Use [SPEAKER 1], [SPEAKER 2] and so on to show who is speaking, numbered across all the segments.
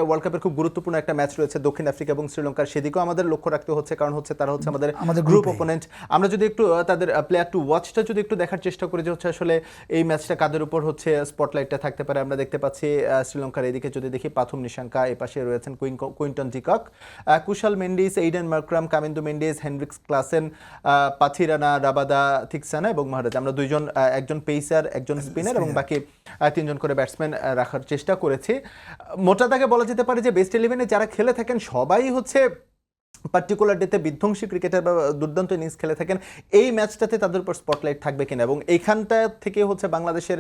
[SPEAKER 1] World কাপের খুব গুরুত্বপূর্ণ একটা ম্যাচ রয়েছে দক্ষিণ আফ্রিকা এবং শ্রীলঙ্কার, সেদিকেও আমাদের লক্ষ্য রাখতে হচ্ছে, কারণ হচ্ছে তারা হচ্ছে আমাদের গ্রুপ অপোনেন্ট। আমরা যদি একটু তাদের প্লেয়ার টু ওয়াচটা যদি একটু দেখার চেষ্টা করি যে হচ্ছে আসলে এই ম্যাচটা কাদের উপর হচ্ছে স্পটলাইটটা থাকতে পারে, আমরা দেখতে পাচ্ছি শ্রীলঙ্কার এদিকে যদি দেখি পাথুম নিশাঙ্কা, এই পাশে রয়েছেন Quinton de Kock, Kusal Mendis, Aiden Markram, Kamindu Mendis, Heinrich Klaasen, Pathirana, Rabada Theekshana এবং মহারাজ। আমরা দুইজন, একজন পেসার, একজন স্পিনার এবং বাকি তিনজন করে ব্যাটসম্যান রাখার চেষ্টা করেছি। মোটা দাগে বলা যেতে পারে যে বেস্ট ইলেভেনে যারা খেলে থাকেন সবাই হচ্ছে পার্টিকুলার ডেতে বিধ্বংসী ক্রিকেটার বা দুর্দান্ত ইনিংস খেলে থাকেন। এই ম্যাচটাতে তাদের উপর স্পটলাইট থাকবে কিনা এবং এইখানটা থেকে হচ্ছে বাংলাদেশের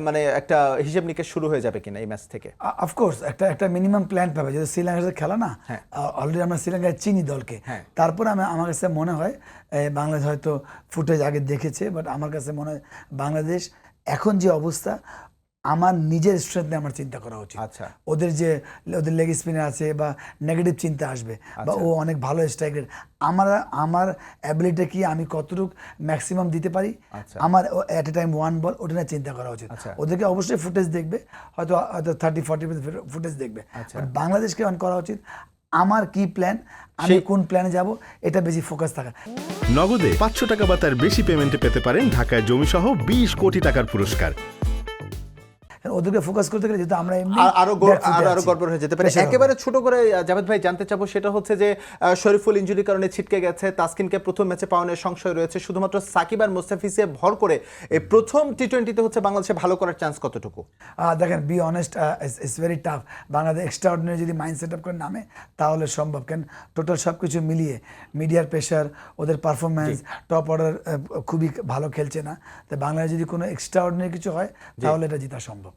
[SPEAKER 1] মানে একটা হিসেব নিকেশ শুরু হয়ে যাবে কিনা এই ম্যাচ থেকে?
[SPEAKER 2] অফকোর্স একটা মিনিমাম প্ল্যান পাবে, যদি শ্রীলঙ্কার সাথে খেলা না, অলরেডি আমরা শ্রীলঙ্কায় চিনি দলকে। তারপরে আমার কাছে মনে হয় বাংলাদেশ হয়তো ফুটেজ আগে দেখেছে, বাট আমার কাছে মনে হয় বাংলাদেশ এখন যে অবস্থা, আমার নিজের স্ট্রেংথ নিয়ে আমার চিন্তা করা উচিত।
[SPEAKER 1] আচ্ছা,
[SPEAKER 2] ওদের লেগ স্পিনার আছে বা নেগেটিভ চিন্তা আসবে, বা ও অনেক ভালো স্ট্রাইক রেট, আমার অ্যাবিলিটি কি, আমি কতটুকু ম্যাক্সিমাম দিতে পারি, আমার অ্যাট এ টাইম ওয়ান বল, ওটা নিয়ে চিন্তা করা উচিত। ওদেরকে অবশ্যই ফুটেজ দেখবে, হয়তো 30-40% ফুটেজ দেখবে। বাংলাদেশকে অন করা উচিত আমার কি প্ল্যান, আমি কোন প্ল্যানে যাব, এটা বেশি ফোকাস থাকা।
[SPEAKER 3] নগদে 500 টাকা বা তার বেশি পেমেন্টে পেতে পারেন ঢাকায় জমিসহ 20 কোটি টাকার পুরস্কার।
[SPEAKER 2] ওদেরকে ফোকাস করতে গেলে যেহেতু আমরা
[SPEAKER 1] আরো গড়বড় হয়ে যেতে পারে। একেবারে ছোট করে জাভেদ ভাই জানতে চাবো, সেটা হচ্ছে যে শরীফুল ইনজুরির কারণে ছিটকে গেছে, তাসকিনকে প্রথম ম্যাচে পাওয়ানোর সংশয় রয়েছে, শুধুমাত্র সাকিব আর মোস্তাফিজে ভর করে এই প্রথম টি-20তে হচ্ছে বাংলাদেশে ভালো করার চান্স কতটুকু?
[SPEAKER 2] দেখেন, be honest, it's very tough. Bangladesh extraordinary যদি মাইন্ড সেট আপ করে নামে তাহলে সম্ভব, কেন টোটাল সব কিছু মিলিয়ে মিডিয়ার প্রেশার, ওদের পারফরমেন্স, টপ অর্ডার খুবই ভালো খেলছে না, তো বাংলাদেশ যদি কোনো এক্সট্রাঅর্ডিনারি কিছু হয় তাহলে এটা জেতা সম্ভব।